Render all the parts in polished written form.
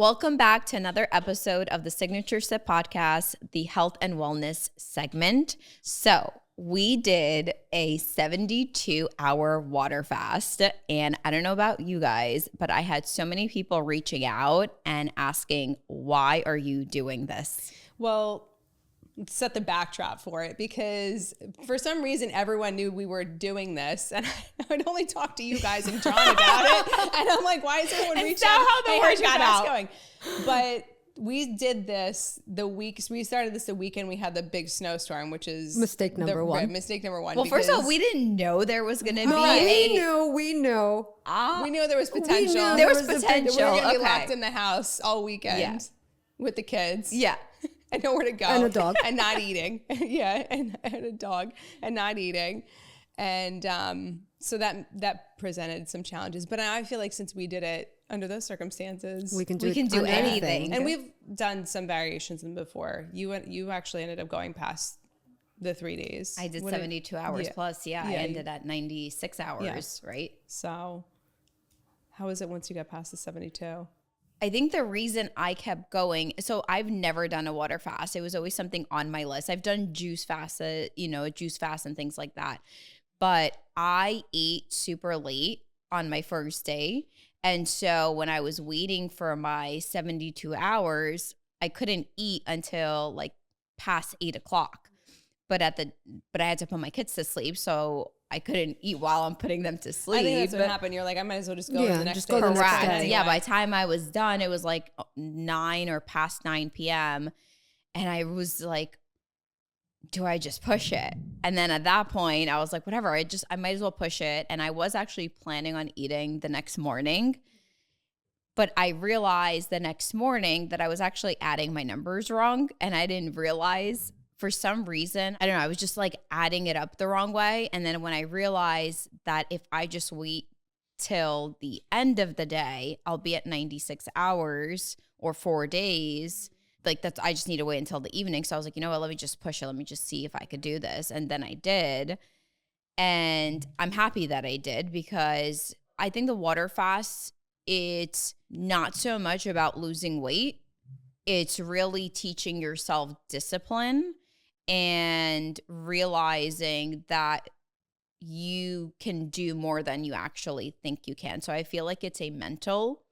Welcome back to another episode of the Signature Sip Podcast, the health and wellness segment. So we did a 72-hour water fast, and I don't know about you guys, but I had so many people reaching out and asking, why are you doing this? Well, let's set the backdrop for it, because for some reason everyone knew we were doing this, and I'd only talk to you guys and John about it, and I'm like, why is everyone reaching out? How the word got out. Going? But we did this we started this the weekend we had the big snowstorm, which is mistake number one. Right, mistake number one. Well, first of all, we didn't know there was going to be we knew. We knew there was potential. There was potential. We were going to be Okay. locked in the house all weekend with the kids. Yeah. And nowhere to go. And a dog. And not eating. Yeah, and a dog and not eating. And so that presented some challenges. But I feel like since we did it under those circumstances, we can do anything. And we've done some variations in before. You actually ended up going past the 3 days. I did 72 hours plus. Yeah, I ended at 96 hours, right? So how was it once you got past the 72? I think the reason I kept going, so I've never done a water fast. It was always something on my list. I've done juice fast, a juice fast and things like that. But I ate super late on my first day. And so when I was waiting for my 72 hours, I couldn't eat until like past 8 o'clock. But I had to put my kids to sleep. So I couldn't eat while I'm putting them to sleep. I think that's what happened. You're like, I might as well just go the next day. Correct. Anyway. Yeah, by the time I was done, it was like 9 or past 9 p.m. And I was like, do I just push it? And then at that point, I was like, whatever, I might as well push it. And I was actually planning on eating the next morning. But I realized the next morning that I was actually adding my numbers wrong. And I didn't realize, for some reason, I don't know, I was just like adding it up the wrong way. And then when I realized that if I just wait till the end of the day, I'll be at 96 hours or 4 days. Like I just need to wait until the evening. So I was like, you know what, let me just push it. Let me just see if I could do this. And then I did. And I'm happy that I did, because I think the water fast, it's not so much about losing weight. It's really teaching yourself discipline and realizing that you can do more than you actually think you can. So I feel like it's a mental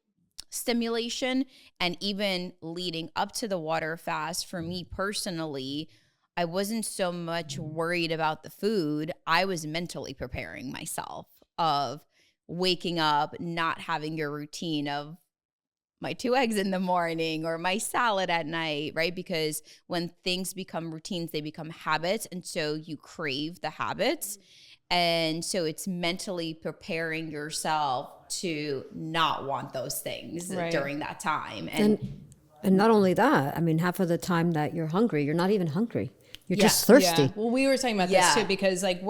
stimulation. And even leading up to the water fast, for me personally, I wasn't so much worried about the food. I was mentally preparing myself of waking up, not having your routine of my 2 eggs in the morning or my salad at night, right? Because when things become routines, they become habits. And so you crave the habits. And so it's mentally preparing yourself to not want those things during that time. And not only that, I mean, half of the time that you're hungry, you're not even hungry. You're just thirsty. Yeah. Well, we were talking about this too, because like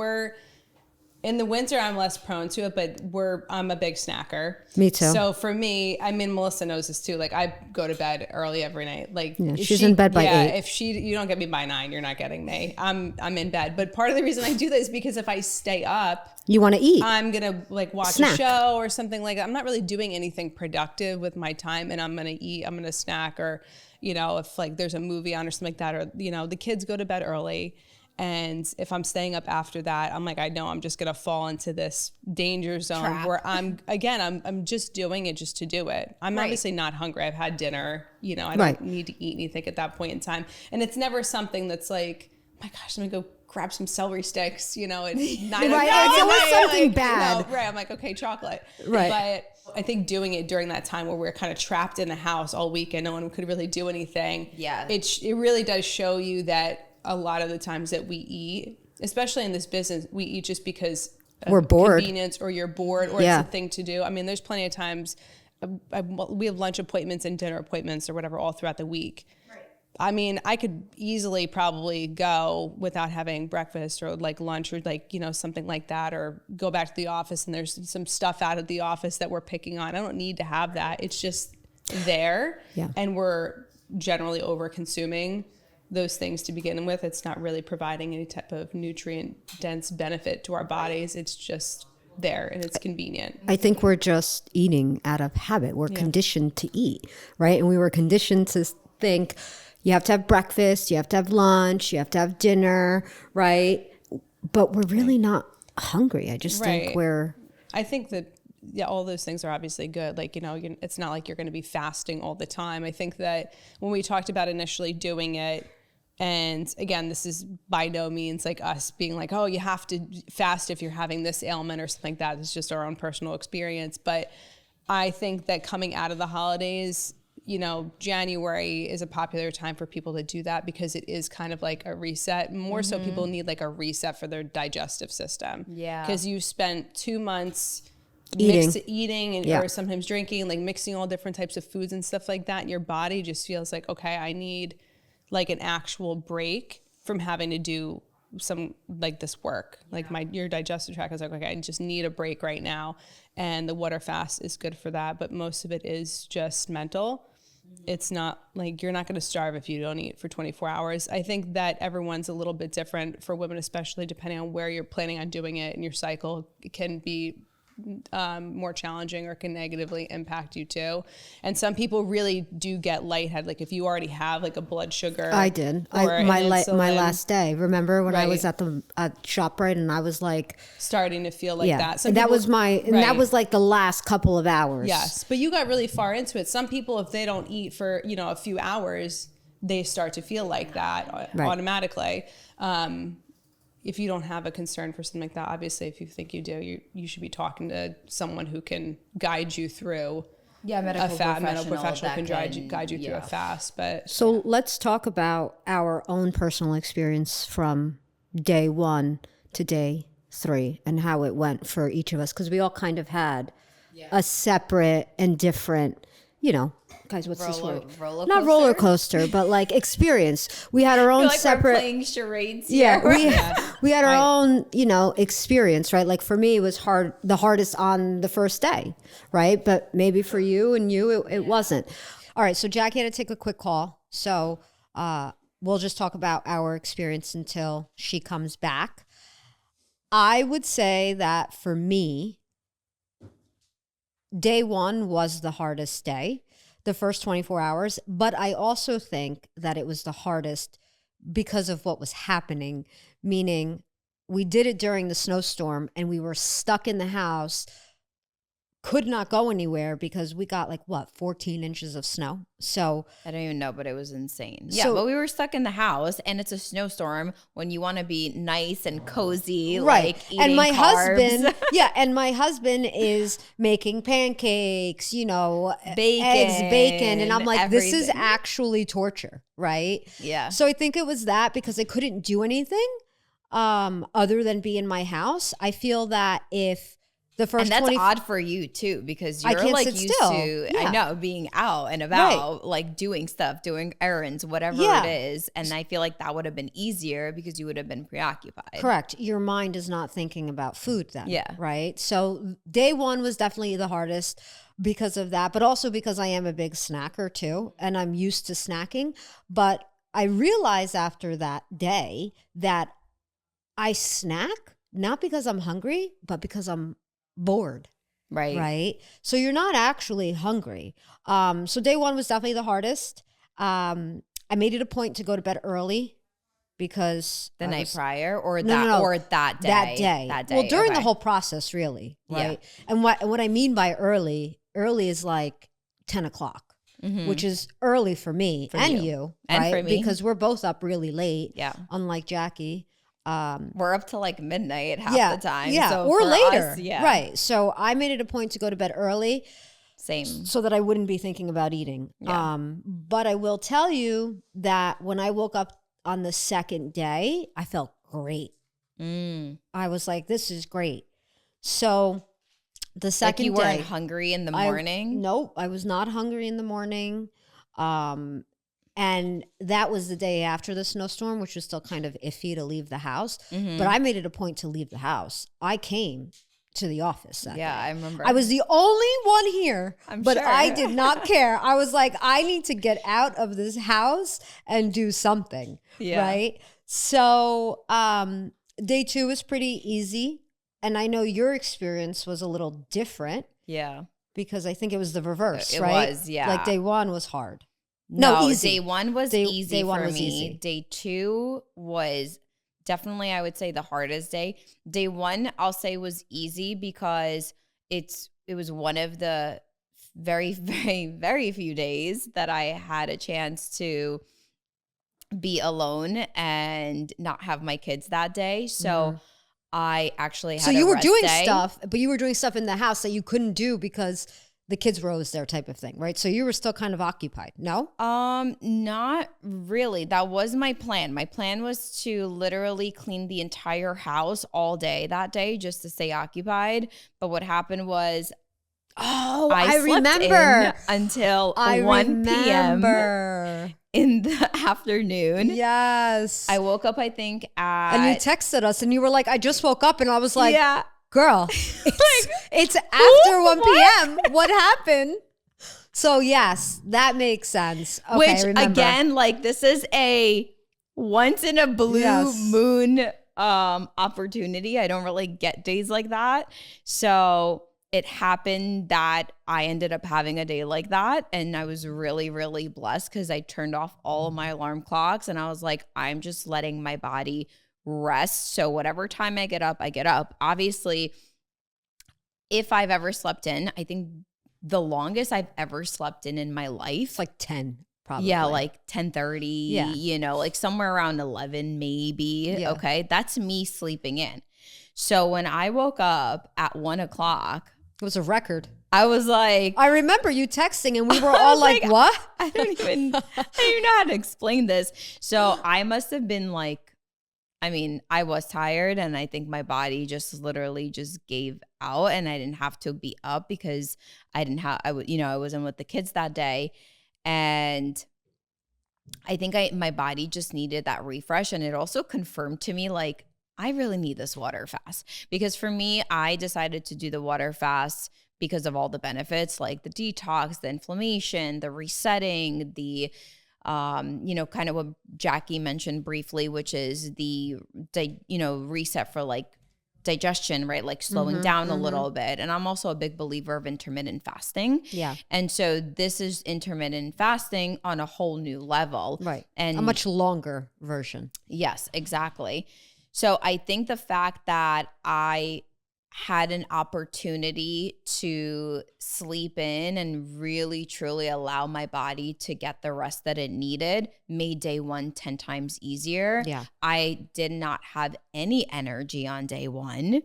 in the winter, I'm less prone to it, but I'm a big snacker. Me too. So for me, I mean, Melissa knows this too. Like I go to bed early every night. Like she's in bed by 8. If you don't get me by 9, you're not getting me. I'm in bed. But part of the reason I do this is because if I stay up, you want to eat. I'm gonna like watch a show or something like that. I'm not really doing anything productive with my time, and I'm gonna eat. I'm gonna snack, or if like there's a movie on or something like that, or the kids go to bed early. And if I'm staying up after that, I'm like, I know I'm just going to fall into this danger zone where I'm just doing it just to do it. I'm obviously not hungry. I've had dinner, I don't need to eat anything at that point in time. And it's never something that's like, oh my gosh, let me go grab some celery sticks, at 9 o'clock. It's always something bad. I'm like, okay, chocolate. Right. But I think doing it during that time where we're kind of trapped in the house all weekend, no one could really do anything. Yeah. It really does show you that a lot of the times that we eat, especially in this business, we eat just because we're bored, convenience, or you're bored, or it's a thing to do. I mean, there's plenty of times we have lunch appointments and dinner appointments or whatever all throughout the week. Right. I mean, I could easily probably go without having breakfast or like lunch or like, something like that, or go back to the office and there's some stuff out of the office that we're picking on. I don't need to have that. It's just there. Yeah. And we're generally over consuming those things to begin with. It's not really providing any type of nutrient dense benefit to our bodies. It's just there and it's convenient. I think we're just eating out of habit. We're conditioned to eat, right? And we were conditioned to think you have to have breakfast, you have to have lunch, you have to have dinner, right? But we're really not hungry. I just think I think that, all those things are obviously good. Like, it's not like you're going to be fasting all the time. I think that when we talked about initially doing it, and again, this is by no means like us being like, oh, you have to fast if you're having this ailment or something like that. It's just our own personal experience. But I think that coming out of the holidays, January is a popular time for people to do that because it is kind of like a reset. More so people need like a reset for their digestive system. Yeah. Because you spent 2 months eating and or sometimes drinking, like mixing all different types of foods and stuff like that. And your body just feels like, okay, I need like an actual break from having to do some like this work. Like your digestive tract is like, okay, I just need a break right now. And the water fast is good for that. But most of it is just mental. It's not like you're not going to starve if you don't eat for 24 hours. I think that everyone's a little bit different for women, especially depending on where you're planning on doing it, and your cycle can be more challenging or can negatively impact you too. And some people really do get lightheaded. Like if you already have like a blood sugar. I did. My last day. Remember when I was at the ShopRite and I was like starting to feel like that. And that was that was like the last couple of hours. Yes, but you got really far into it. Some people, if they don't eat for a few hours, they start to feel like that automatically. If you don't have a concern for something like that, obviously, if you think you do, you should be talking to someone who can guide you through medical professional can guide you through a fast. But so let's talk about our own personal experience from day 1 to day 3 and how it went for each of us, because we all kind of had a separate and different, guys, what's this word? Not roller coaster, but like experience. We had our own separate. We're playing charades here. We had our own, experience, right? Like for me, it was the hardest on the first day, right? But maybe for you and it wasn't. All right, so Jackie had to take a quick call, so we'll just talk about our experience until she comes back. I would say that for me, day 1 was the hardest day, the first 24 hours. But I also think that it was the hardest because of what was happening, meaning we did it during the snowstorm and we were stuck in the house, could not go anywhere because we got 14 inches of snow. So I don't even know, but it was insane. Yeah, but we were stuck in the house and it's a snowstorm when you want to be nice and cozy, right? Like eating and my carbs. husband is making pancakes, bacon, eggs, bacon, and I'm like, everything. This is actually torture, right? Yeah. So I think it was that because I couldn't do anything other than be in my house. I feel that if the first, and that's odd for you too, because you're used to, I know, being out and about, like doing stuff, doing errands, whatever it is. And I feel like that would have been easier because you would have been preoccupied. Correct. Your mind is not thinking about food then. Yeah. Right. So day 1 was definitely the hardest because of that, but also because I am a big snacker too, and I'm used to snacking. But I realized after that day that I snack not because I'm hungry, but because I'm bored. Right. So you're not actually hungry. So day 1 was definitely the hardest. I made it a point to go to bed early because the night prior or or that day. Well, during the whole process, really. Right. Yeah. And what I mean by early is like 10 o'clock, which is early for me and you, and right? for me, because we're both up really late. Yeah. Unlike Jackie. We're up to midnight half the time. Yeah, so or later. Us, yeah. Right. So I made it a point to go to bed early. Same. So that I wouldn't be thinking about eating. Yeah. But I will tell you that when I woke up on the second day, I felt great. I was like, this is great. So the second you weren't hungry in the morning? Nope. I was not hungry in the morning. And that was the day after the snowstorm, which was still kind of iffy to leave the house. But I made it a point to leave the house. I came to the office that day. I remember. I was the only one here, but sure. I did not care. I was like, I need to get out of this house and do something, right? So day 2 was pretty easy. and I know your experience was a little different. Yeah. Because I think it was the reverse, it right? Was, yeah. Like day one was hard. No, easy. Day one was easy day one for was me. Easy. Day two was definitely, I would say, the hardest day. Day one, I'll say, was easy because it was one of the very, very, very few days that I had a chance to be alone and not have my kids that day. So I actually had you were doing day. stuff, but you were doing stuff in the house that you couldn't do because the kids were always there, type of thing, right? So you were still kind of occupied. No? Not really. That was my plan. My plan was to literally clean the entire house all day that day just to stay occupied. But what happened was I remember until 1 p.m. in the afternoon. Yes. I woke up, I think, and you texted us and you were like, I just woke up, and I was like, yeah. Girl, it's after 1 p.m. What happened? So yes, that makes sense. Okay, which again, like, this is a once in a blue moon opportunity. I don't really get days like that. So it happened that I ended up having a day like that. And I was really, really blessed because I turned off all of my alarm clocks and I was like, I'm just letting my body rest. So whatever time I get up, I get up. Obviously, if I've ever slept in, I think the longest I've ever slept in my life. It's like 10, probably. Yeah, like 10:30, you know, like somewhere around 11 maybe. Yeah. Okay, that's me sleeping in. So when I woke up at 1 o'clock. It was a record. I was like. I remember you texting and we were all like, what? I don't even know how to explain this. So I must have been like, I mean, I was tired and I think my body just literally just gave out and I didn't have to be up because I wasn't with the kids that day. And I think my body just needed that refresh. And it also confirmed to me, like, I really need this water fast because for me, I decided to do the water fast because of all the benefits, like the detox, the inflammation, the resetting, the kind of what Jackie mentioned briefly, which is the reset for like digestion, right? Like slowing down a little bit. And I'm also a big believer of intermittent fasting. Yeah. And so this is intermittent fasting on a whole new level. Right. And a much longer version. Yes, exactly. So I think the fact that I had an opportunity to sleep in and really truly allow my body to get the rest that it needed made day one 10 times easier. Yeah. I did not have any energy on day one.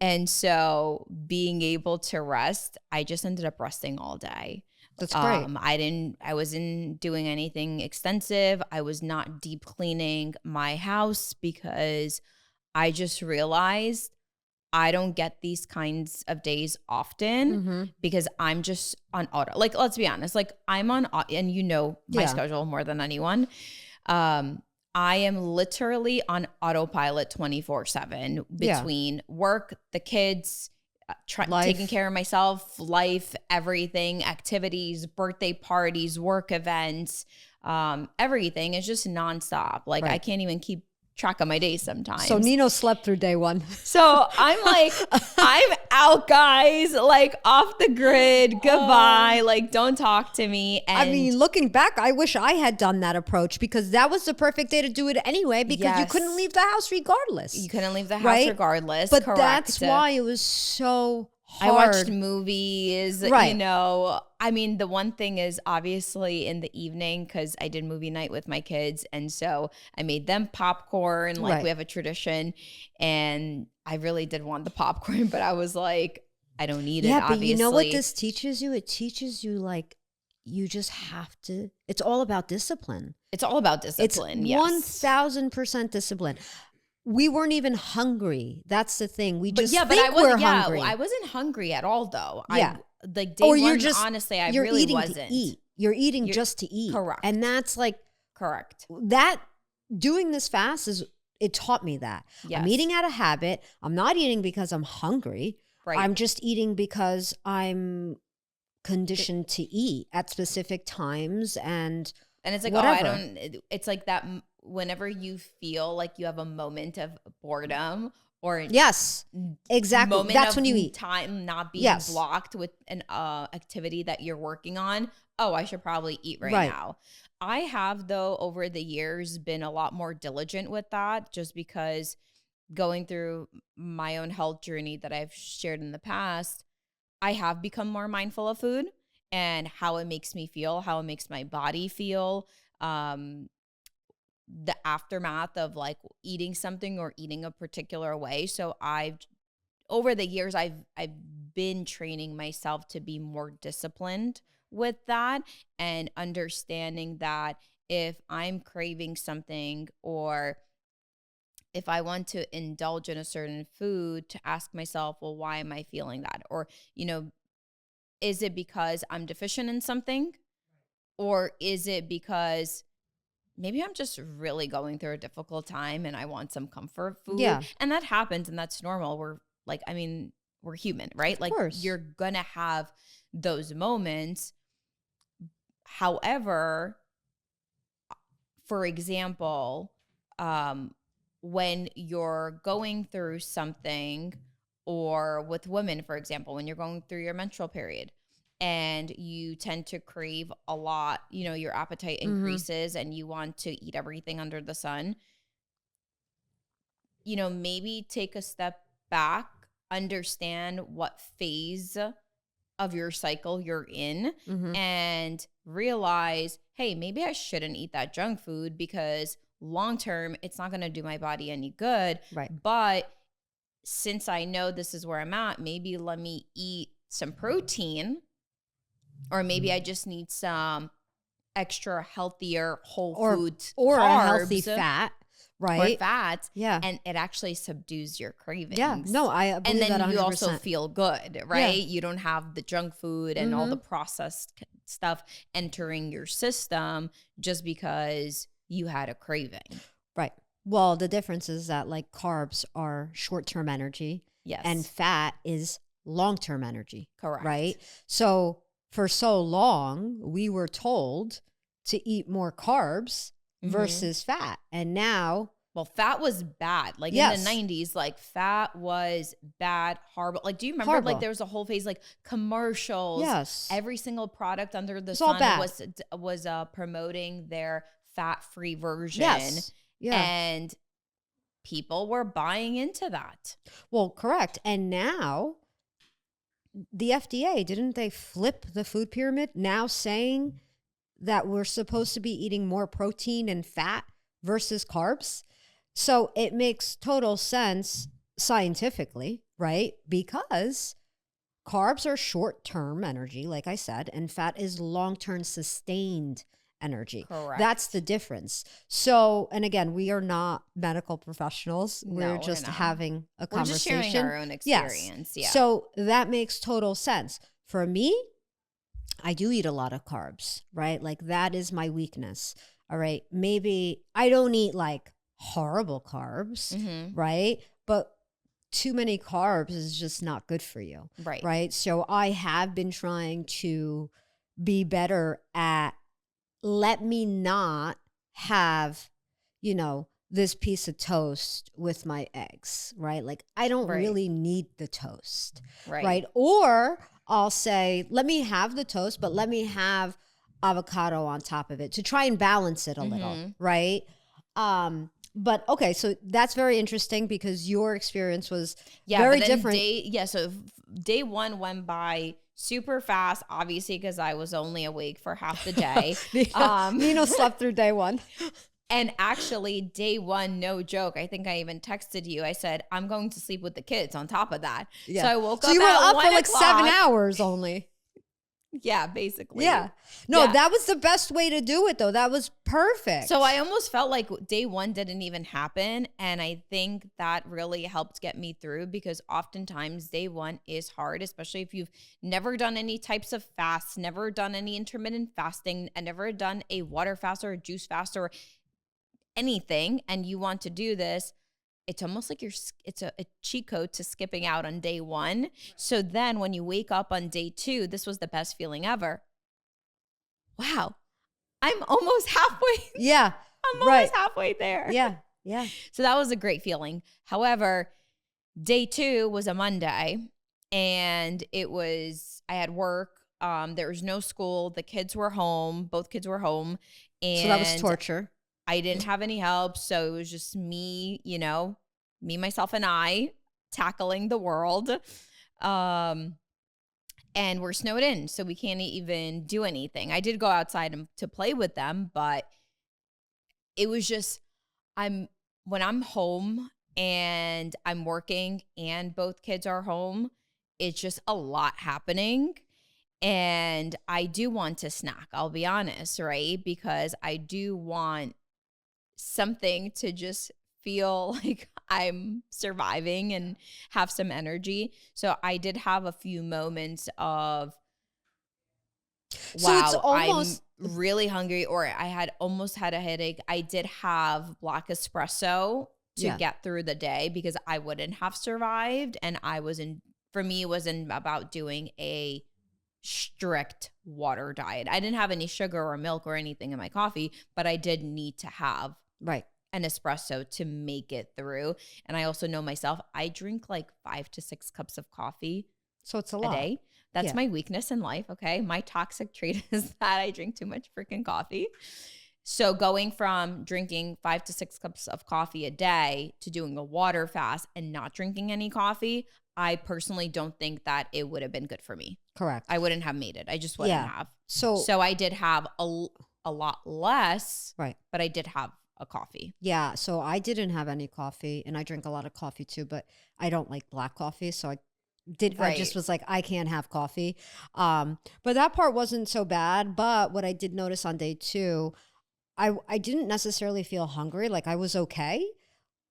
And so being able to rest, I just ended up resting all day. That's great. I wasn't doing anything extensive. I was not deep cleaning my house because I just realized I don't get these kinds of days often because I'm just on auto. Like, let's be honest, like I'm on, and you know my schedule more than anyone. I am literally on autopilot 24/7 between work, the kids, taking care of myself, life, everything, activities, birthday parties, work events, everything is just nonstop. Like I can't even keep track of my days sometimes. So Nino slept through day one. So I'm like, I'm out, guys, like off the grid, goodbye, like don't talk to me. And I mean, looking back, I wish I had done that approach because that was the perfect day to do it anyway because you couldn't leave the house regardless. You couldn't leave the house regardless. But that's why it was so hard. I watched movies, you know. I mean, the one thing is obviously in the evening because I did movie night with my kids. And so I made them popcorn, like we have a tradition. And I really did want the popcorn, but I was like, I don't need it, obviously. But you know what this teaches you? It teaches you like, you just have to, it's all about discipline. It's all about discipline, it's 1000% discipline. We weren't even hungry. That's the thing. We just think we're hungry. I wasn't hungry at all, though. Yeah. Like day one, honestly, I really wasn't. You're eating just to eat. Correct. And that's like. Correct. That, doing this fast it taught me that. Yes. I'm eating out of habit. I'm not eating because I'm hungry. Right. I'm just eating because I'm conditioned to eat at specific times and it's like, whatever. it's like that whenever you feel like you have a moment of boredom or yes, exactly. moment That's of when you eat. time not being Yes. blocked with an activity that you're working on. Oh, I should probably eat right now. I have, though, over the years been a lot more diligent with that, just because going through my own health journey that I've shared in the past, I have become more mindful of food and how it makes me feel, how it makes my body feel. The aftermath of like eating something or eating a particular way. So over the years, I've been training myself to be more disciplined with that, and understanding that if I'm craving something, or if I want to indulge in a certain food, to ask myself, well, why am I feeling that? Or, is it because I'm deficient in something? Or is it because maybe I'm just really going through a difficult time and I want some comfort food? Yeah. And that happens, and that's normal. We're human, right? Of like course. You're going to have those moments. However, for example, when you're going through something, or with women, for example, when you're going through your menstrual period, and you tend to crave a lot, your appetite increases and you want to eat everything under the sun, maybe take a step back, understand what phase of your cycle you're in, and realize, hey, maybe I shouldn't eat that junk food, because long term, it's not going to do my body any good. Right. But since I know this is where I'm at, maybe let me eat some protein, or maybe I just need some extra healthier whole foods or carbs, a healthy fat, right? Or fats. Yeah. And it actually subdues your cravings. Yeah. No, I believe that 100%. And then you also feel good, right? Yeah. You don't have the junk food and all the processed stuff entering your system just because you had a craving. Right. Well, the difference is that like carbs are short-term energy. Yes. And fat is long-term energy. Correct. Right. So for so long, we were told to eat more carbs versus fat. And now, well, fat was bad. Like in the 90s, like fat was bad, horrible. Like, do you remember like there was a whole phase, like commercials? Yes. Every single product under the It's sun all was promoting their fat-free version. Yes. Yeah. And people were buying into that. Well, correct. And now the FDA, didn't they flip the food pyramid, now saying that we're supposed to be eating more protein and fat versus carbs? So it makes total sense scientifically, right? Because carbs are short-term energy, like I said, and fat is long-term sustained energy. Correct. That's the difference. So, and again, we are not medical professionals. We're just having a conversation. We're just sharing our own experience. Yes. Yeah. So that makes total sense. For me, I do eat a lot of carbs, right? Like that is my weakness. All right. Maybe I don't eat like horrible carbs, right? But too many carbs is just not good for you. Right. Right. So I have been trying to be better at, let me not have, this piece of toast with my eggs, right? Like I don't really need the toast, right? Or I'll say, let me have the toast, but let me have avocado on top of it to try and balance it a little, right? But okay, so that's very interesting because your experience was very different. So day one went by super fast, obviously, because I was only awake for half the day. Nino slept through day one. And actually, day one, no joke, I think I even texted you. I said, I'm going to sleep with the kids on top of that. Yeah. So I woke up So you were up for like 1:00. 7 hours only. Yeah, basically. Yeah. No, that was the best way to do it, though. That was perfect. So I almost felt like day one didn't even happen. And I think that really helped get me through, because oftentimes day one is hard, especially if you've never done any types of fasts, never done any intermittent fasting, and never done a water fast or a juice fast or anything, and you want to do this. It's almost like it's a cheat code to skipping out on day one. So then when you wake up on day two, this was the best feeling ever. Wow, I'm almost halfway. Yeah. I'm almost halfway there. Yeah. Yeah. So that was a great feeling. However, Day 2 was a Monday, and I had work. There was no school. The kids were home. Both kids were home. And so that was torture. I didn't have any help. So it was just me, me, myself, and I tackling the world. And we're snowed in, so we can't even do anything. I did go outside to play with them, but it was just, when I'm home and I'm working and both kids are home, it's just a lot happening. And I do want to snack, I'll be honest, right? Because I do want something to just feel like I'm surviving and have some energy. So I did have a few moments of, wow, so I'm really hungry, or I had almost had a headache. I did have black espresso to get through the day because I wouldn't have survived. And for me, it wasn't about doing a strict water diet. I didn't have any sugar or milk or anything in my coffee, but I did need to have an espresso to make it through. And I also know myself, I drink like 5 to 6 cups of coffee. So it's a lot. Day. That's my weakness in life, okay? My toxic trait is that I drink too much freaking coffee. So going from drinking 5 to 6 cups of coffee a day to doing a water fast and not drinking any coffee, I personally don't think that it would have been good for me. Correct. I wouldn't have made it. I just wouldn't have. So I did have a lot less, right, but I did have a coffee. Yeah, so I didn't have any coffee, and I drink a lot of coffee too, but I don't like black coffee, so I just was like, I can't have coffee. But that part wasn't so bad. But what I did notice on day 2, I didn't necessarily feel hungry. Like I was okay,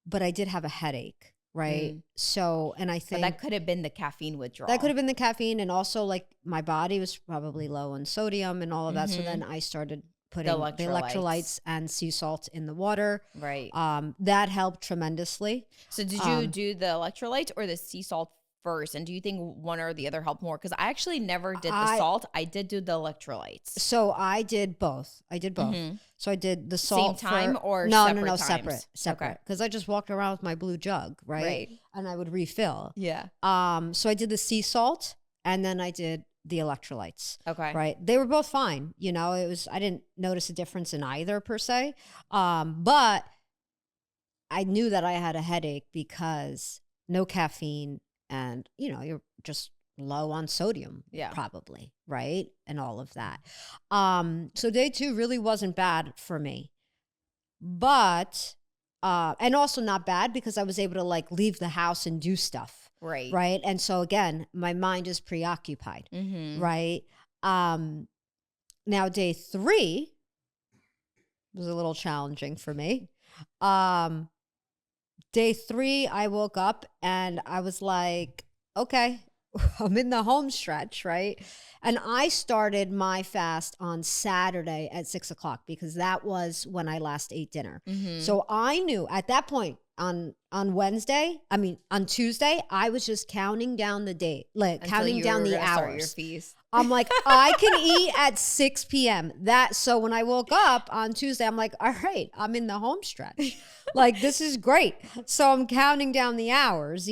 but I did have a headache. Right. So, and I think that could have been the caffeine withdrawal. That could have been the caffeine. And also like my body was probably low on sodium and all of that. So then I started putting the electrolytes and sea salt in the water. Right. That helped tremendously. So did you do the electrolytes or the sea salt first? And do you think one or the other helped more? Because I actually never did the salt. I did do the electrolytes. So I did both. So I did the salt. Same time or no, separate? Separate. Because I just walked around with my blue jug, right? And I would refill. Yeah. So I did the sea salt and then I did the electrolytes. Okay. Right. They were both fine. I didn't notice a difference in either per se. But I knew that I had a headache because no caffeine and, you're just low on sodium, probably, right? And all of that. So day 2 really wasn't bad for me. But, and also not bad because I was able to like leave the house and do stuff. Right. Right. And so again, my mind is preoccupied. Right. Now day 3 was a little challenging for me. Day 3, I woke up and I was like, okay, I'm in the home stretch, right? And I started my fast on Saturday at 6:00 because that was when I last ate dinner. So I knew at that point on Tuesday, I was just counting down the day, like counting down the hours. I'm like, I can eat at 6 p.m. So when I woke up on Tuesday, I'm like, all right, I'm in the home stretch. Like, this is great. So I'm counting down the hours,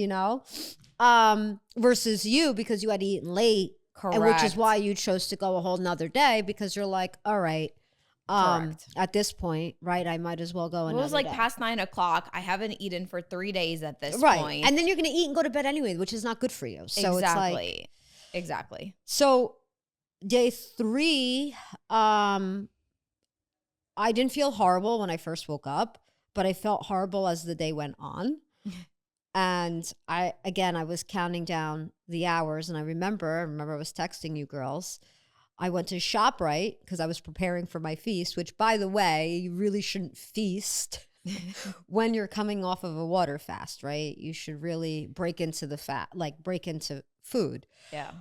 versus you because you had eaten late. Correct. And which is why you chose to go a whole nother day because you're like, all right, at this point, right, I might as well go another day. It was like past 9:00. I haven't eaten for 3 days at this point. Right. And then you're going to eat and go to bed anyway, which is not good for you. So Exactly. So day 3, I didn't feel horrible when I first woke up, but I felt horrible as the day went on. And I was counting down the hours, and I remember I was texting you girls. I went to ShopRite because I was preparing for my feast, which, by the way, you really shouldn't feast when you're coming off of a water fast, right? You should really break into food. Yeah.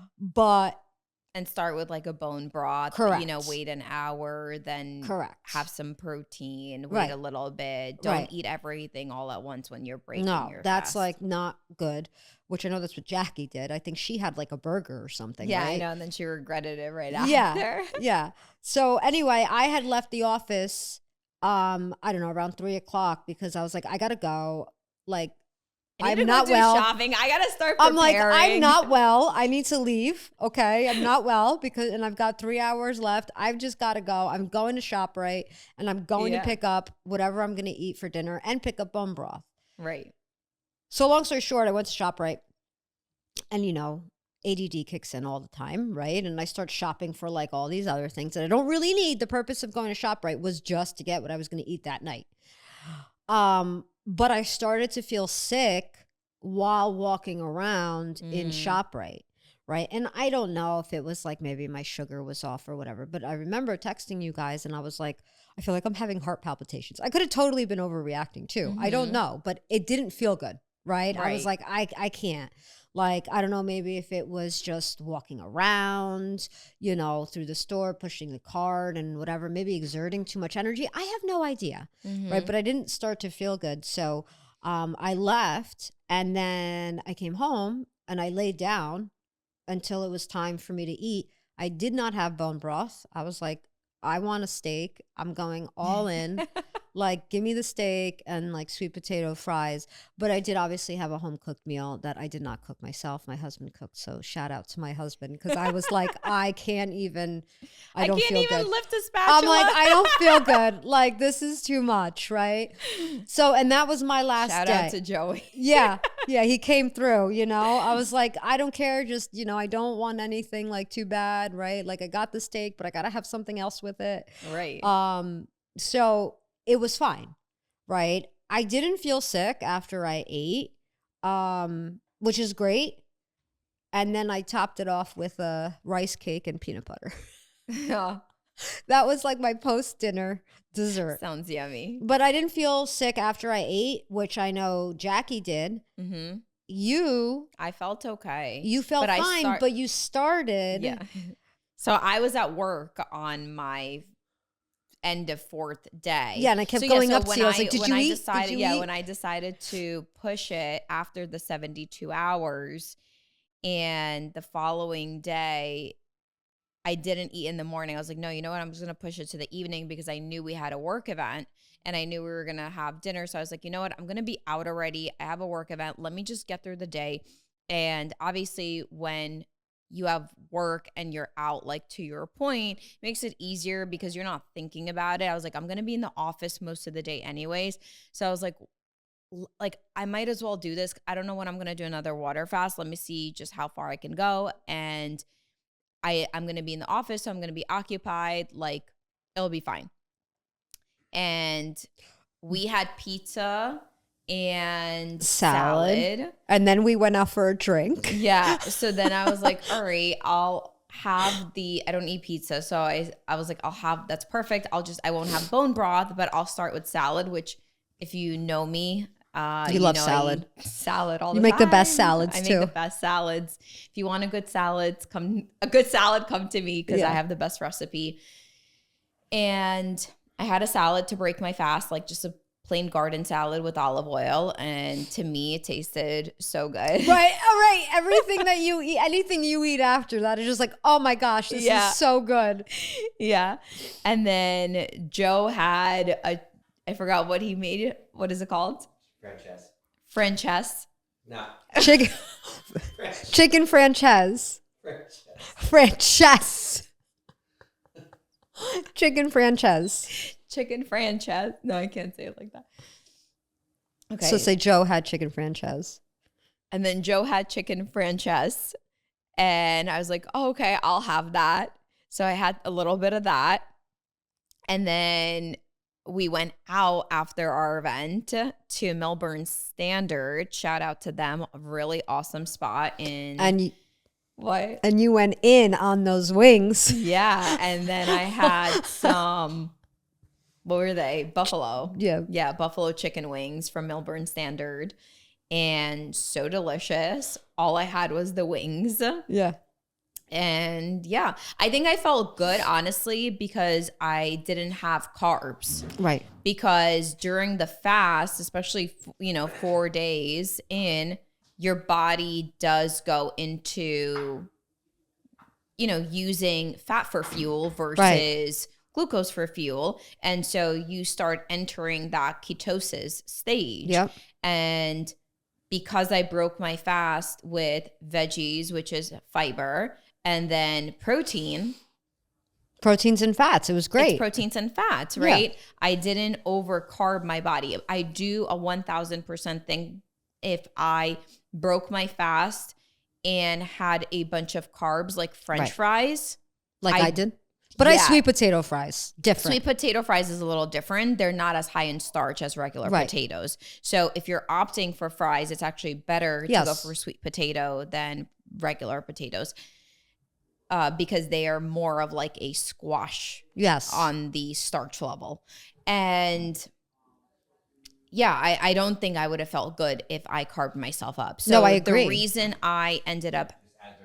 And start with like a bone broth. Correct. Wait an hour, then have some protein, wait a little bit. Don't eat everything all at once when you're breaking your that's fast. like not good, which I know that's what Jackie did. I think she had like a burger or something. Yeah, right? I know. And then she regretted it right after. Yeah. So anyway, I had left the office, I don't know, around 3:00 because I was like, I got to go. Like, I'm not well. Shopping. I gotta start preparing. I'm like, I'm not well. I need to leave. Okay, I'm not well and I've got 3 hours left. I've just got to go. I'm going to ShopRite and I'm going to pick up whatever I'm going to eat for dinner and pick up bone broth. Right. So long story short, I went to ShopRite, and ADD kicks in all the time, right? And I start shopping for like all these other things that I don't really need. The purpose of going to ShopRite was just to get what I was going to eat that night. But I started to feel sick while walking around in ShopRite, right? And I don't know if it was like maybe my sugar was off or whatever, but I remember texting you guys and I was like, I feel like I'm having heart palpitations. I could have totally been overreacting too. I don't know, but it didn't feel good, right? I was like, I can't. Like, I don't know, maybe if it was just walking around, through the store, pushing the cart and whatever, maybe exerting too much energy. I have no idea, right? But I didn't start to feel good. So I left, and then I came home and I laid down until it was time for me to eat. I did not have bone broth. I was like, I want a steak. I'm going all in. Like, give me the steak and like sweet potato fries. But I did obviously have a home cooked meal that I did not cook myself. My husband cooked. So shout out to my husband, because I was like, I can't even, I don't feel good. Lift a spatula. I'm like, I don't feel good. Like, this is too much, right? So, and that was my last day. Shout out to Joey. Yeah, he came through, I was like, I don't care. Just, I don't want anything like too bad, right? Like, I got the steak, but I got to have something else with it. Right. So it was fine, right? I didn't feel sick after I ate, which is great. And then I topped it off with a rice cake and peanut butter. Yeah. That was like my post-dinner dessert. Sounds yummy. But I didn't feel sick after I ate, which I know Jackie did. I felt okay. You felt fine, but you started. Yeah. So I was at work on my end of 4th day. Yeah, and I kept going up to you. I was like, did you eat? When I decided to push it after the 72 hours, and the following day, I didn't eat in the morning. I was like, no, you know what? I'm just going to push it to the evening, because I knew we had a work event and I knew we were going to have dinner. So I was like, you know what? I'm going to be out already. I have a work event. Let me just get through the day. And obviously when you have work and you're out, like, to your point, it makes it easier because you're not thinking about it. I was like, I'm going to be in the office most of the day anyways. So I was like, I might as well do this. I don't know when I'm going to do another water fast. Let me see just how far I can go. And I'm going to be in the office, so I'm going to be occupied. Like, it'll be fine. And we had pizza and salad. And then we went out for a drink. Yeah. So then I was like, all right, I'll have I don't eat pizza. So I was like, that's perfect. I won't have bone broth, but I'll start with salad, which, if you know me, you love salad. Salad all the time. You make the best salads too. I make the best salads. If you want a good salad, come to me, because I have the best recipe. And I had a salad to break my fast, like just a plain garden salad with olive oil, and to me it tasted so good. Right. All right. Everything that you eat, anything you eat after that is just like, oh my gosh, this is so good. Yeah. And then Joe had I forgot what he made. What is it called? Franchise. No. Chicken franchise. Franchise. Chicken franchise. Chicken franchise. No, I can't say it like that. Okay. So say Joe had chicken franchise. And then Joe had chicken franchise. And I was like, oh, okay, I'll have that. So I had a little bit of that. And then we went out after our event to Melbourne Standard. Shout out to them. A really awesome spot what? And you went in on those wings. Yeah. And then I had some, what were they? Buffalo. Yeah. Yeah. Buffalo chicken wings from Melbourne Standard. And so delicious. All I had was the wings. Yeah. And yeah, I think I felt good, honestly, because I didn't have carbs. Right. Because during the fast, especially, 4 days in, your body does go into, using fat for fuel versus glucose for fuel. And so you start entering that ketosis stage. Yep. And because I broke my fast with veggies, which is fiber, and then proteins and fats. It was great. It's proteins and fats, right? Yeah. I didn't overcarb my body. I do a 1000% thing if I broke my fast and had a bunch of carbs like French fries. Like I did. But I sweet potato fries, different. Sweet potato fries is a little different. They're not as high in starch as regular potatoes. So if you're opting for fries, it's actually better to go for sweet potato than regular potatoes because they are more of like a squash on the starch level. And I don't think I would have felt good if I carved myself up. So I agree. The reason I ended up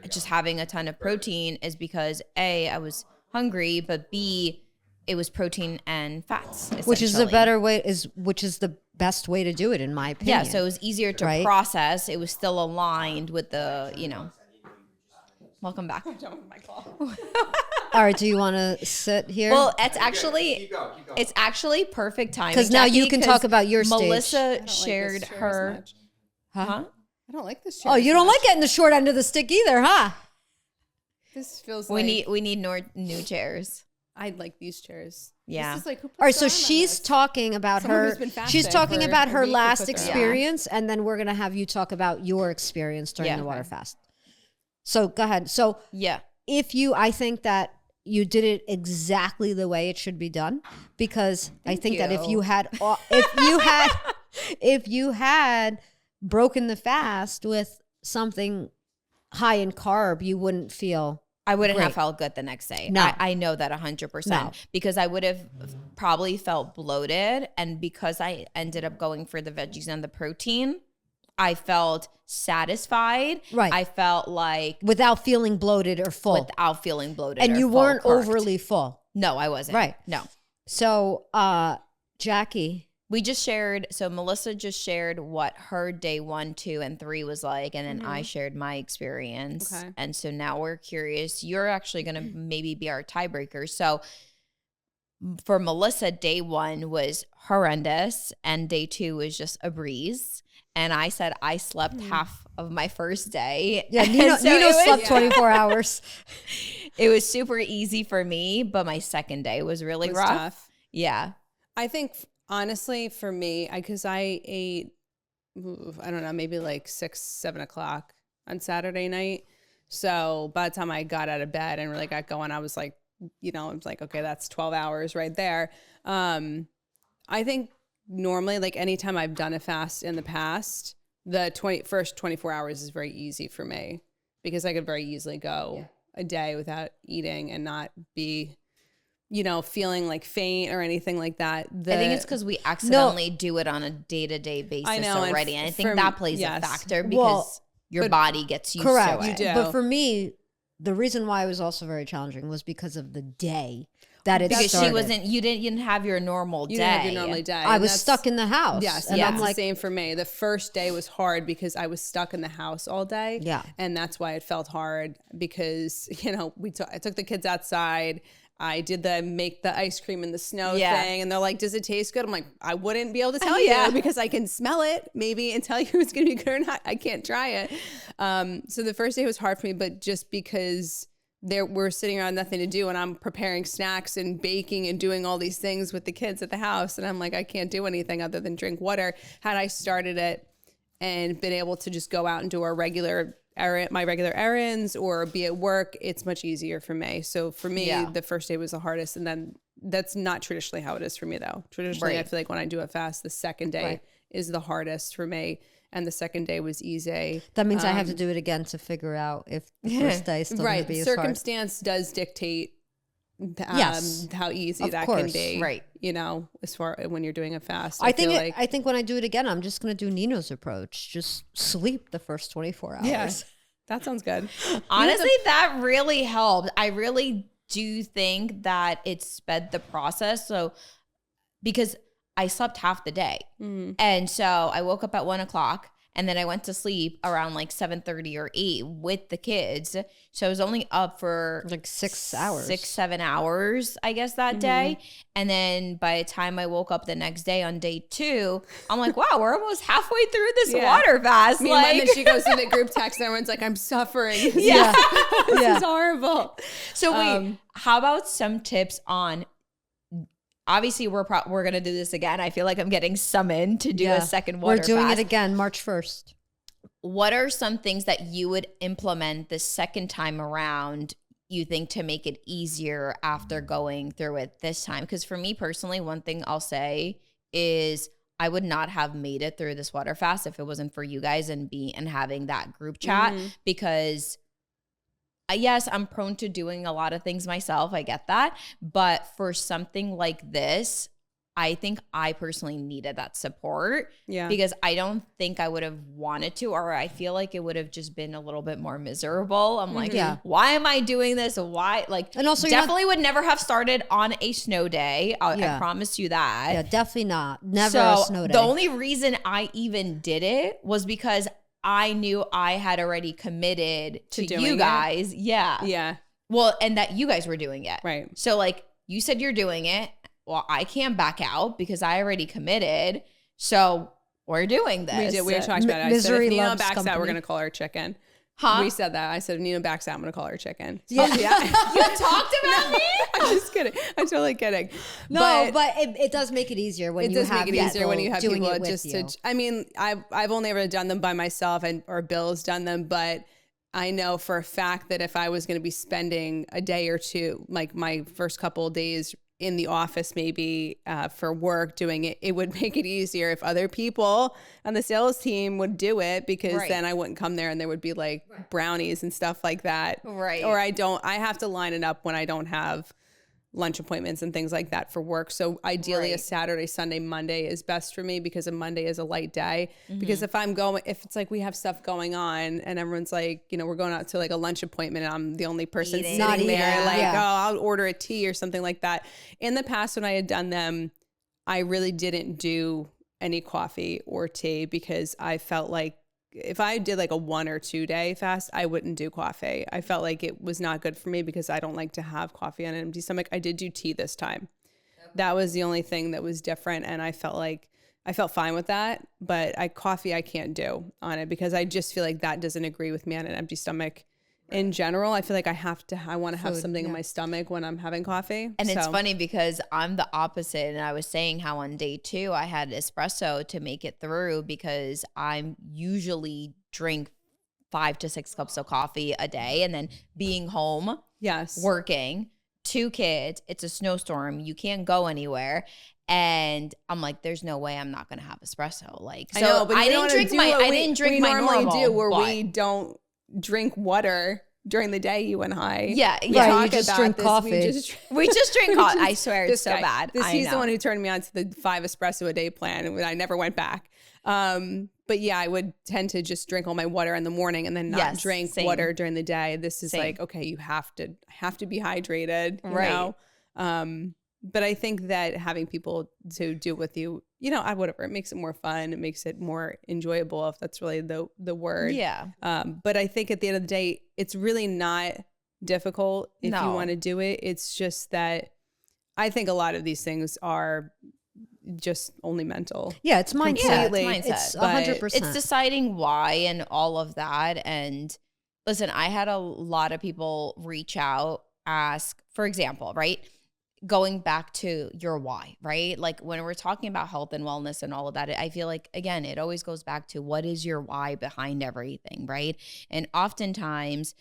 just having a ton of protein is because A, I was hungry, but B, it was protein and fats, which is the better way, which is the best way to do it, in my opinion. Yeah, so it was easier to process. It was still aligned with the, welcome back. All right, do you want to sit here? Well, it's actually keep going. It's actually perfect timing because now you can talk about your stage. Melissa shared her. I don't like this chair. Oh, you don't like getting the short end of the stick either, huh? This feels like we need new chairs. I'd like these chairs. Yeah. This is like, who puts all right, so she's talking about she's talking about her last experience, and then we're gonna have you talk about your experience during the water fast. So go ahead. So I think that you did it exactly the way it should be done, because I think that if you had broken the fast with something high in carb, you wouldn't feel I wouldn't have felt good the next day. No. I know that 100% because I would have probably felt bloated. And because I ended up going for the veggies and the protein, I felt satisfied. Right. I felt like without feeling bloated or full. Without feeling bloated. And you weren't overly full. No, I wasn't. Right. No. So, Jackie. We just shared, so Melissa just shared what her day 1, 2, and 3 was like, and then I shared my experience. Okay. And so now we're curious. You're actually going to maybe be our tiebreaker. So for Melissa, day 1 was horrendous, and day 2 was just a breeze. And I said I slept half of my first day. Yeah, Nino slept 24 hours. It was super easy for me, but my second day was really rough. Tough. Yeah. I think... honestly, for me, because I ate, I don't know, maybe like 6, 7 o'clock on Saturday night. So by the time I got out of bed and really got going, I was like, I was like, okay, that's 12 hours right there. I think normally, like anytime I've done a fast in the past, the first 24 hours is very easy for me because I could very easily go a day without eating and not be feeling like faint or anything like that. I think it's because we accidentally do it on a day-to-day basis already. And I think that plays a factor because your body gets used to it. You do. But for me, the reason why it was also very challenging was because of the day that it started. Because you didn't have your normal day. You didn't have your normal day. I was stuck in the house. Yes. And that's the same for me. The first day was hard because I was stuck in the house all day. Yeah. And that's why it felt hard because, I took the kids outside. I did make the ice cream in the snow thing. And they're like, does it taste good? I'm like, I wouldn't be able to tell you because I can smell it maybe and tell you it's going to be good or not. I can't try it. So the first day was hard for me, but just because we're sitting around nothing to do and I'm preparing snacks and baking and doing all these things with the kids at the house. And I'm like, I can't do anything other than drink water. Had I started it and been able to just go out and do my regular errands or be at work, it's much easier for me. So for me, the first day was the hardest. And then that's not traditionally how it is for me though. Traditionally, I feel like when I do a fast, the second day is the hardest for me. And the second day was easy. That means I have to do it again to figure out if the first day is still going to be as hard. Circumstance does dictate how easy that can be. Right. As far when you're doing a fast. I think when I do it again, I'm just going to do Nino's approach. Just sleep the first 24 hours. Yeah, that sounds good. Honestly, that really helped. I really do think that it sped the process. So because I slept half the day. And so I woke up at 1 o'clock And then I went to sleep around like 7:30 or 8 with the kids. So I was only up for like 6 hours. 6-7 hours, I guess, that day. And then by the time I woke up the next day on day 2, I'm like, wow, we're almost halfway through this water fast. And then she goes to the group text and everyone's like, I'm suffering. This is horrible. So wait, how about some tips on, obviously we're going to do this again. I feel like I'm getting summoned to do a second water fast. We're doing it again March 1st. What are some things that you would implement the second time around, you think, to make it easier after going through it this time? Because for me personally, one thing I'll say is I would not have made it through this water fast if it wasn't for you guys and having that group chat, because yes, I'm prone to doing a lot of things myself. I get that. But for something like this, I think I personally needed that support, because I don't think I would have wanted to, or I feel like it would have just been a little bit more miserable. I'm like, why am I doing this? Why? Like, and also definitely would never have started on a snow day. I promise you that. Yeah, definitely not. Never a snow day. The only reason I even did it was because I knew I had already committed to you guys. Yeah. Well, and that you guys were doing it. Right. So like you said you're doing it. Well, I can't back out because I already committed. So we're doing this. We talked about it. I said, if Nino backs out, we're going to call her chicken. We said that. I said, if Nino backs out, I'm going to call her chicken. Yeah. You talked about me? I'm just kidding. I'm totally kidding. No, but it does make it easier when you have people just to, I mean, I've only ever done them by myself, or Bill's done them, but I know for a fact that if I was going to be spending a day or two, like my first couple of days in the office, maybe for work doing it, it would make it easier if other people on the sales team would do it, because then I wouldn't come there and there would be like brownies and stuff like that. Right. Or I have to line it up when I don't have lunch appointments and things like that for work. So ideally a Saturday, Sunday, Monday is best for me, because a Monday is a light day. Because if it's like we have stuff going on and everyone's like, we're going out to like a lunch appointment and I'm the only person sitting there, I'll order a tea or something like that. In the past, when I had done them, I really didn't do any coffee or tea, because I felt like if I did like a 1 or 2 day fast, I wouldn't do coffee. I felt like it was not good for me because I don't like to have coffee on an empty stomach. I did do tea this time. That was the only thing that was different. And I felt fine with that, but coffee I can't do on it, because I just feel like that doesn't agree with me on an empty stomach. In general, I feel like I want to have something in my stomach when I'm having coffee. And it's funny because I'm the opposite. And I was saying how on day 2, I had espresso to make it through, because I usually drink 5 to 6 cups of coffee a day. And then being home, working, 2 kids, it's a snowstorm. You can't go anywhere. And I'm like, there's no way I'm not going to have espresso. Like, so I know, but I didn't drink my normal. We don't drink water during the day, you and I. Yeah. You just drink coffee. We just drink coffee. I swear it's so bad. He's the one who turned me on to the 5 espresso a day plan, and I never went back. But yeah, I would tend to just drink all my water in the morning and then not drink water during the day. This is like, okay, you have to be hydrated, you know? But I think that having people to do with you, whatever, it makes it more fun. It makes it more enjoyable, if that's really the word. Yeah. But I think at the end of the day, it's really not difficult if you want to do it. It's just that I think a lot of these things are just only mental. Yeah, it's mindset. It's 100%. It's deciding why and all of that. And listen, I had a lot of people reach out, ask, for example, right? Going back to your why, right? Like when we're talking about health and wellness and all of that, I feel like, again, it always goes back to what is your why behind everything, right? And oftentimes,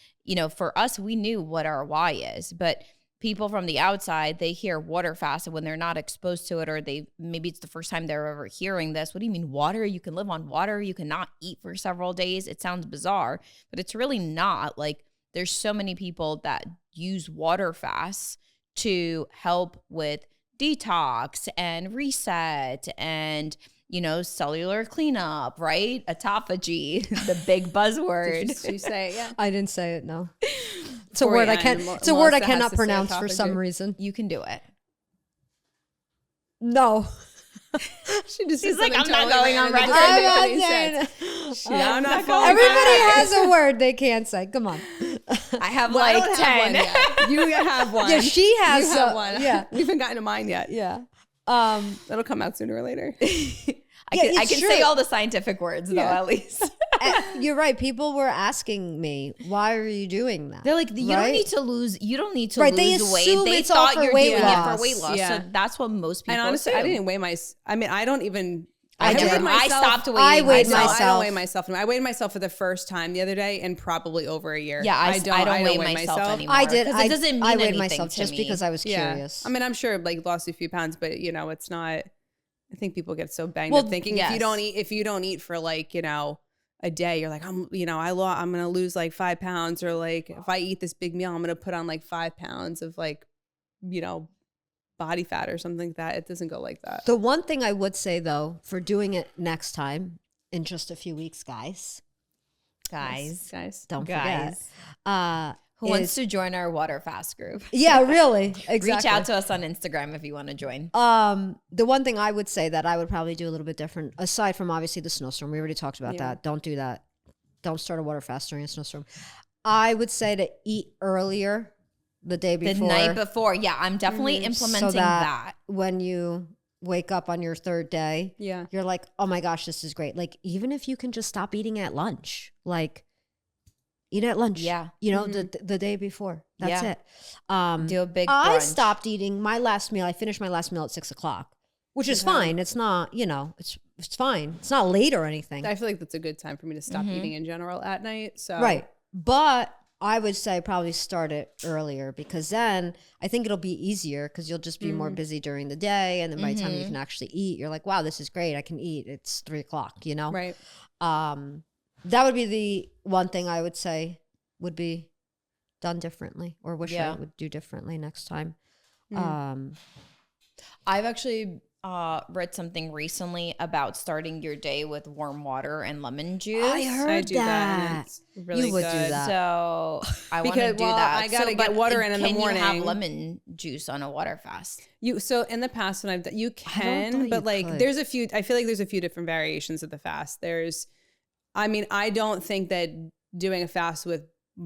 for us, we knew what our why is, but people from the outside, they hear water fast, and when they're not exposed to it, or maybe it's the first time they're ever hearing this, what do you mean water? You can live on water, you cannot eat for several days. It sounds bizarre, but it's really not. Like there's so many people that use water fasts to help with detox and reset and, cellular cleanup, right? Autophagy, the big buzzword. Did you say it? Yeah. I didn't say it, no. It's a word I can't. It's a word I cannot pronounce for some reason. You can do it. No. She's like, I'm not going on record. I'm not saying I'm not going. Everybody has a word they can't say. Come on. I have Well, I like don't 10. have one yet. You have one. Yeah, she has You have one. Yeah. We haven't gotten to mine yet. Yeah. That'll come out sooner or later. I can say all the scientific words though, at least. You're right. People were asking me, why are you doing that? They're like, you don't need to lose weight. They assume it's all for weight doing loss. it for weight loss. Yeah. So that's what most people And honestly, assume. I didn't weigh I don't even. I weighed did. myself. I stopped weighing I weighed myself. I don't weigh myself. I weighed myself for the first time the other day in probably over a year. Yeah, I don't weigh myself anymore. I did. It doesn't mean I weighed anything myself to just me. because I was curious. I mean, I'm sure like lost a few pounds, but it's not. I think people get so banged up thinking if you don't eat for like a day, you're like I'm gonna lose like 5 pounds, or like if I eat this big meal, I'm gonna put on like 5 pounds of like body fat or something like that. It doesn't go like that. The one thing I would say though, for doing it next time in just a few weeks, guys, don't forget. Who wants to join our water fast group? Yeah, really. Exactly. Reach out to us on Instagram if you want to join. The one thing I would say that I would probably do a little bit different, aside from obviously the snowstorm, we already talked about that. Don't do that. Don't start a water fast during a snowstorm. I would say to eat earlier the day before. The night before. Yeah, I'm definitely implementing so that. When you wake up on your third day, you're like, oh my gosh, this is great. Like, even if you can just stop eating at lunch, like eat at lunch. Yeah. The day before. That's it. Do a big brunch. I stopped eating my last meal. I finished my last meal at 6:00, which is fine. It's not, it's fine. It's not late or anything. I feel like that's a good time for me to stop eating in general at night. So right. But I would say probably start it earlier, because then I think it'll be easier, because you'll just be more busy during the day. And then by the time you can actually eat, you're like, wow, this is great. I can eat. It's 3:00, Right. That would be the one thing I would say would be done differently, or wish I would do differently next time. I've actually read something recently about starting your day with warm water and lemon juice. I heard do that. And it's really you would good. do that. So I want to do that. I gotta get water in the morning. Can you have lemon juice on a water fast? So in the past when I've done, you can, thought but you like could. there's a few. I feel like there's a few different variations of the fast. I don't think that doing a fast with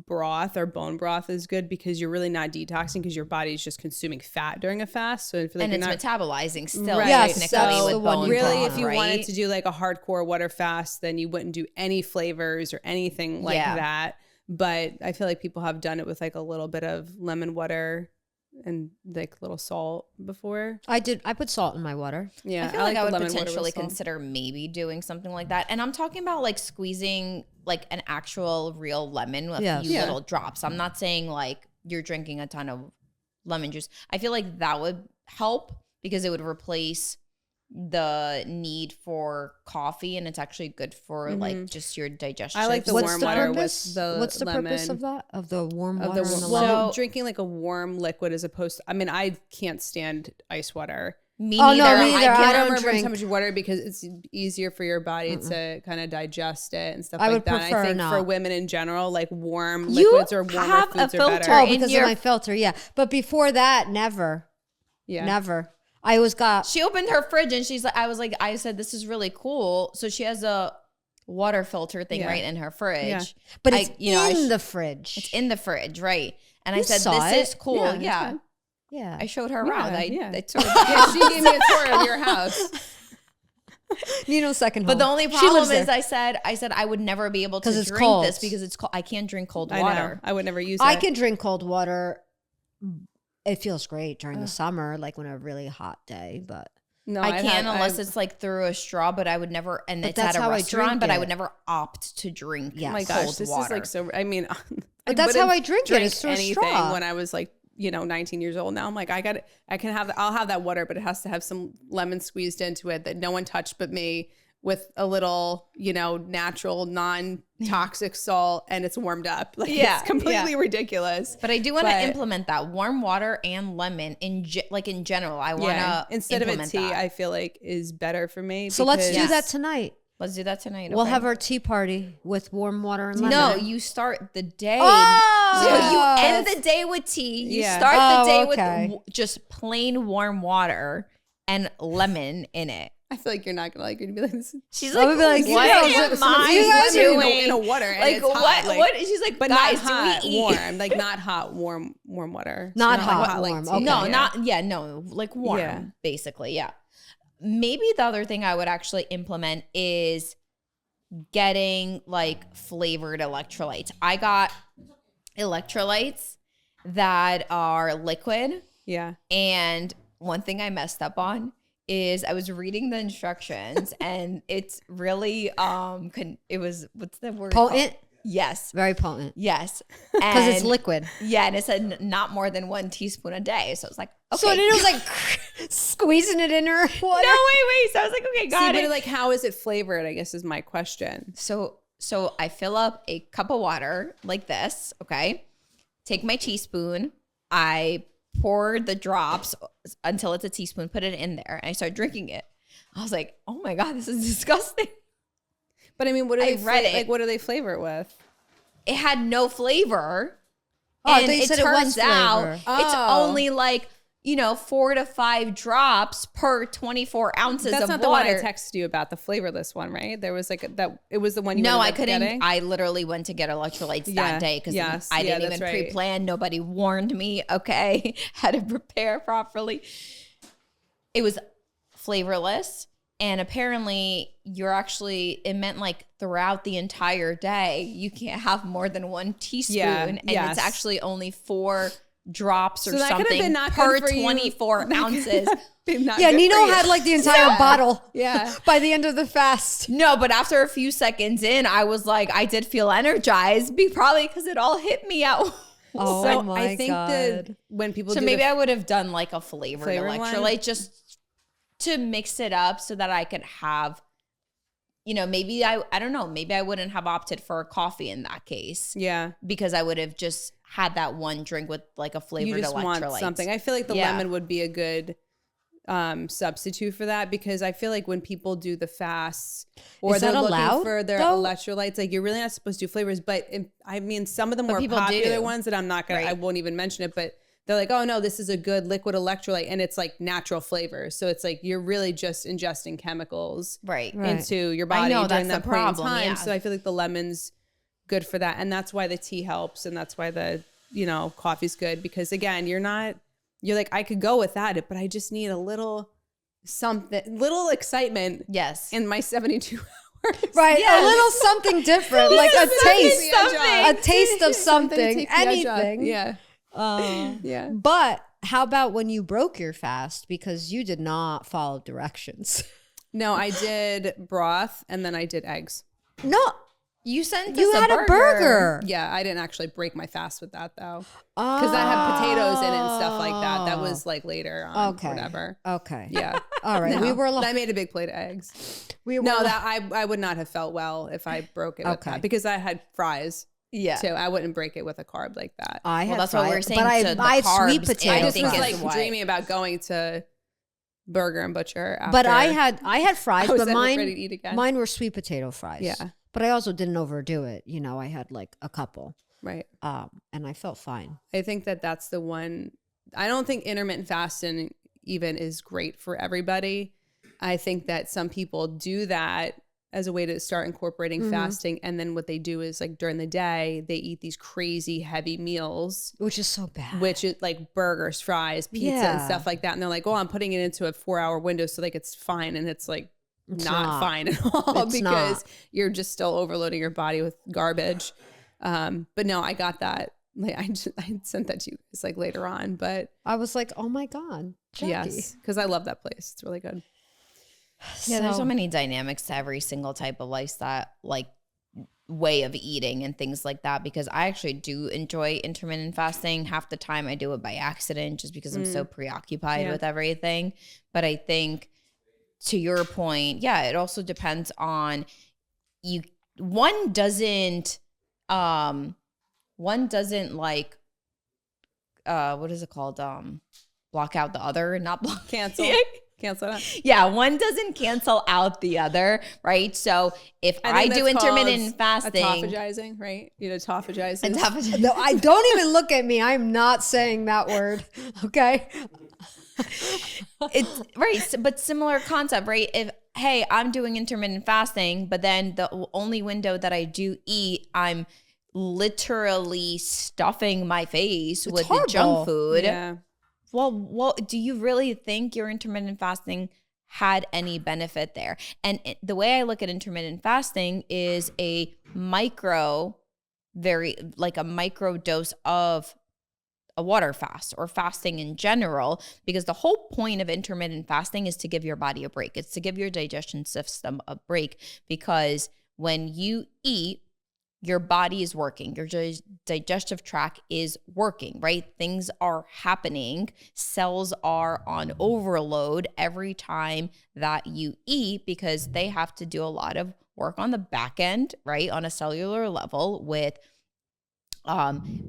broth or bone broth is good, because you're really not detoxing, because your body is just consuming fat during a fast. So I feel like And you're it's not metabolizing still. Right. Yes, technically so with the one bone you really, broth, if you right? wanted to do like a hardcore water fast, then you wouldn't do any flavors or anything like that. But I feel like people have done it with like a little bit of lemon water and like little salt before. I put salt in my water. Yeah, I feel like I the would lemon water potentially with salt. consider maybe doing something like that. And I'm talking about like squeezing like an actual real lemon with a few little drops. I'm not saying like you're drinking a ton of lemon juice. I feel like that would help, because it would replace the need for coffee, and it's actually good for like just your digestion. I like the What's warm the water purpose? with the What's the lemon. purpose of that? Of the warm water and the lemon? Well, drinking like a warm liquid as opposed to, I mean, I can't stand ice water. Me Oh, neither. no, me neither. I I can't don't remember drink. temperature water, because it's easier for your body to kind of digest it and stuff I like would that. prefer I think not. for women in general, like warm You liquids or warmer have a foods are filter. better. Oh, in because your- of my filter, yeah. But before that, never. Yeah. Never. I always got... She opened her fridge and I said, this is really cool. So she has a water filter thing right in her fridge. Yeah. But it's in the fridge. It's in the fridge, right? And I You said, saw this it. is cool. Yeah, Yeah. I showed her around. Yeah. I toured Yeah, she gave me a tour of your house. Nino's second home. But the only She problem lives is there. I said I would never be able to 'Cause it's drink cold. this, because it's cold. I can't drink cold I water. know. I would never use I it. can drink cold water. It feels great during the summer, like when a really hot day, but... No, I can't unless it's like through a straw, but I would never, and But it's that's at a how I restaurant, drink but I it. would never opt to drink Yes. Oh my cold gosh, this water. is like so. I mean, But that's how I drink it. It's through a anything straw. when I was like 19 years old. Now I'm like, I'll have that water, but it has to have some lemon squeezed into it that no one touched but me, with a little, natural, non-toxic salt, and it's warmed up. Like, Yeah, it's completely ridiculous. But I do want to implement that warm water and lemon in general. I want to instead of a implement tea, that. I feel like is better for me. So let's do because- that tonight. Let's do that tonight. We'll okay? have our tea party with warm water and lemon. No, you start the day. Oh! So you end the day with tea. You Yeah. start the day okay. with just plain warm water and lemon in it. I feel like you're not gonna like it. You'd be like, she's like, be like, what am I doing in a water? And like it's hot, what? She's like, but guys, not hot, do we eat? warm, like not hot, warm water. Not So hot, like warm. tea. Okay. No, no, like warm, Yeah. basically. Yeah. Maybe the other thing I would actually implement is getting like flavored electrolytes. I got electrolytes that are liquid. Yeah. And one thing I messed up on is I was reading the instructions and it's really it was, what's the word? Potent? Yes. Very potent. Yes. Because it's And- liquid. Yeah, and it said not more than 1 teaspoon a day. So I was like, okay. So then it was like squeezing it in her water. no, wait. So I was like, okay, got See, it. but like, how is it flavored? I guess is my question. So I fill up a cup of water like this, okay? Take my teaspoon. I pour the drops until it's a teaspoon, put it in there, and I start drinking it. I was like, oh my God, this is disgusting. But I mean, what do I they read it. like? What do they flavor it with? It had no flavor. Oh, I and thought you it said it was turns out flavor. it's Oh. only like, 4 to 5 drops per 24 ounces That's of not the one I water. texted you about, the flavorless one, right? There was like that. It was the one you. No, I ended up couldn't. getting? I literally went to get electrolytes Yeah, that day because yes, I yeah, didn't that's even right. pre-plan. Nobody warned me. Okay, how to prepare properly. It was flavorless, and apparently, it meant like throughout the entire day, you can't have more than 1 teaspoon, and yes. it's actually only 4 drops or So that could have something been not per good for you. 24 ounces. Yeah, Nino had like the entire bottle. Yeah. By the end of the fast. No, but after a few seconds in, I was like, I did feel energized, probably because it all hit me out. Oh So my I think God. that when people So do maybe the, I would have done like a flavored Flavored one? electrolyte just to mix it up so that I could have, maybe I don't know, maybe I wouldn't have opted for a coffee in that case yeah, because I would have just had that one drink with like a flavored you just electrolyte. want something. I feel like the Yeah. lemon would be a good substitute for that, because I feel like when people do the fasts or Is they're that looking allowed, for their though? electrolytes, like you're really not supposed to do flavors. But I mean, some of the more people popular do. ones that I'm not gonna, Right. I won't even mention it, but they're like, oh no, this is a good liquid electrolyte, and it's like natural flavors. So it's like you're really just ingesting chemicals Right. into your I body know, during that's that the point in problem, time. yeah. So I feel like the lemon's good for that, and that's why the tea helps, and that's why the coffee's good, because again, you're like, I could go with that, but I just need a little excitement Yes. in my 72 hours. Right. Yes. A little something different. Like a taste. Something. A taste of Something to something. take the edge off. Anything. Yeah. Yeah. But how about when you broke your fast because you did not follow directions? No, I did broth and then I did eggs. No. You sent us You had a burger. Yeah, I didn't actually break my fast with that though, because that had potatoes in it and stuff like that. That was like later on, Okay. whatever. Okay. Yeah. All right. No, We were I made a big plate of eggs. we were No, that I would not have felt well if I broke it with Okay. that, because I had fries Yeah. too. I wouldn't break it with a carb like that. I had that's what we were fries, saying, But I, so the I had sweet carbs, potato I I just think was is like why. dreaming about going to Burger and Butcher after. But I had fries, I was but ready to eat again. mine were sweet potato fries. Yeah. But I also didn't overdo it. I had like a couple. Right. And I felt fine. I think that that's the one. I don't think intermittent fasting even is great for everybody. I think that some people do that as a way to start incorporating fasting. And then what they do is like during the day, they eat these crazy heavy meals, Which is so bad. which is like burgers, fries, pizza and Yeah. stuff like that. And they're like, oh, I'm putting it into a 4-hour window so like it's fine. And it's like It's not fine at all, It's because not. you're just still overloading your body with garbage. But no, I got that. Like I sent that to you guys like later on, but I was like, oh my God. Jackie. yes, because I love that place. It's really good. Yeah, there's so many dynamics to every single type of lifestyle, like way of eating and things like that, because I actually do enjoy intermittent fasting. Half the time I do it by accident just because I'm so preoccupied Yeah. with everything. But I think to your point, yeah, it also depends on you. One doesn't like what is it called? Block out the other, not block Cancel that. Yeah, one doesn't cancel out the other, right? So if I do think that's intermittent called fasting, autophagizing, right? No, I don't even look at me. I'm not saying that word. Okay. It's right. But similar concept, right? If, hey, I'm doing intermittent fasting, but then the only window that I do eat, I'm literally stuffing my face with the junk food. Yeah. Well, do you really think your intermittent fasting had any benefit there? And the way I look at intermittent fasting is a micro dose of a water fast or fasting in general, because the whole point of intermittent fasting is to give your body a break. It's to give your digestion system a break, because when you eat, your body is working, your digestive tract is working, right? Things are happening. Cells are on overload every time that you eat, because they have to do a lot of work on the back end, right? On a cellular level, with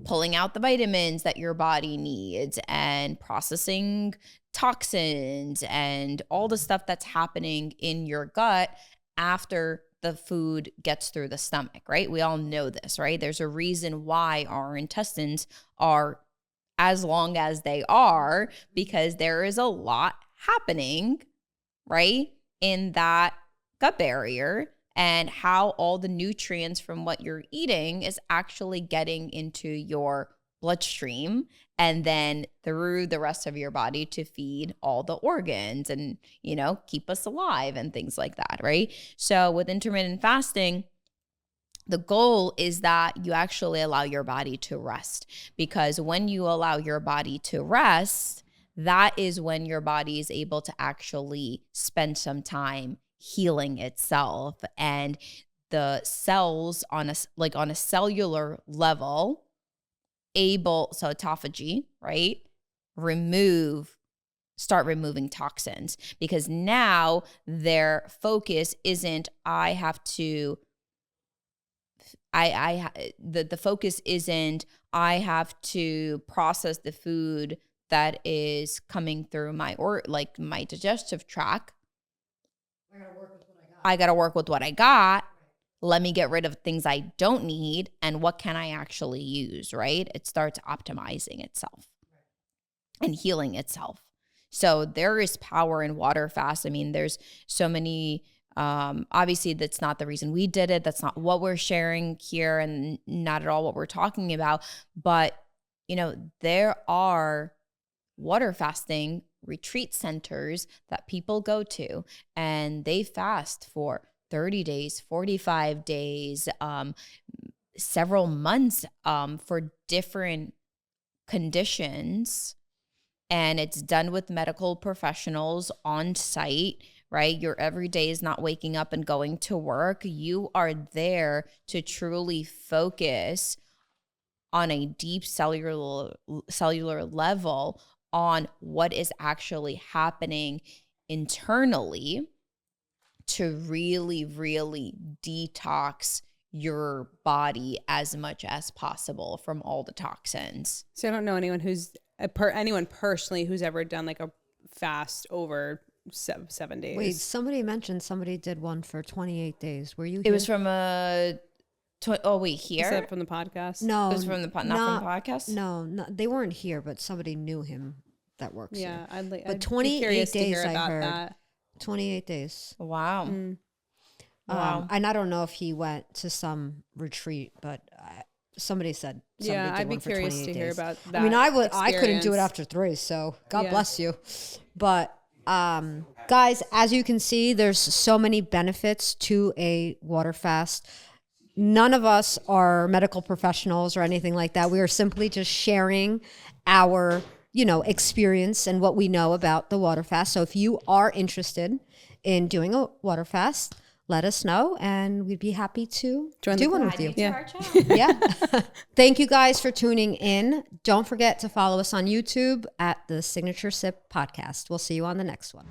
pulling out the vitamins that your body needs and processing toxins and all the stuff that's happening in your gut after the food gets through the stomach, right? We all know this, right? There's a reason why our intestines are as long as they are, because there is a lot happening, right, in that gut barrier, and how all the nutrients from what you're eating is actually getting into your bloodstream and then through the rest of your body to feed all the organs and, keep us alive and things like that, right? So with intermittent fasting, the goal is that you actually allow your body to rest, because when you allow your body to rest, that is when your body is able to actually spend some time healing itself, and the cells on a cellular level so autophagy, right, start removing toxins, because now their focus isn't the focus isn't I have to process the food that is coming through my digestive tract. I got to work with what I got. Let me get rid of things I don't need. And what can I actually use, right? It starts optimizing itself and healing itself. So there is power in water fast. I mean, there's so many, obviously that's not the reason we did it. That's not what we're sharing here, and not at all what we're talking about. But, there are water fasting retreat centers that people go to, and they fast for 30 days, 45 days, several months for different conditions. And it's done with medical professionals on site, right? Your every day is not waking up and going to work. You are there to truly focus on a deep cellular level on what is actually happening internally to really, really detox your body as much as possible from all the toxins. So I don't know anyone anyone personally who's ever done like a fast over 7 days. Wait, somebody mentioned somebody did one for 28 days. Were you here? It was from here? Is that from the podcast? No. It was from not from the podcast? No, they weren't here, but somebody knew him that works here. Yeah, But 28 days I heard. That. 28 days. Wow. Wow. And I don't know if he went to some retreat, but somebody said somebody did I'd be one for curious 28 to days. hear about that. I mean, I couldn't do it experience. after 3, so God bless you. But guys, as you can see, there's so many benefits to a water fast. None of us are medical professionals or anything like that. We are simply just sharing our experience and what we know about the water fast. So if you are interested in doing a water fast, let us know, and we'd be happy to do one with you. Yeah. Thank you guys for tuning in. Don't forget to follow us on YouTube at the Signature Sip Podcast. We'll see you on the next one.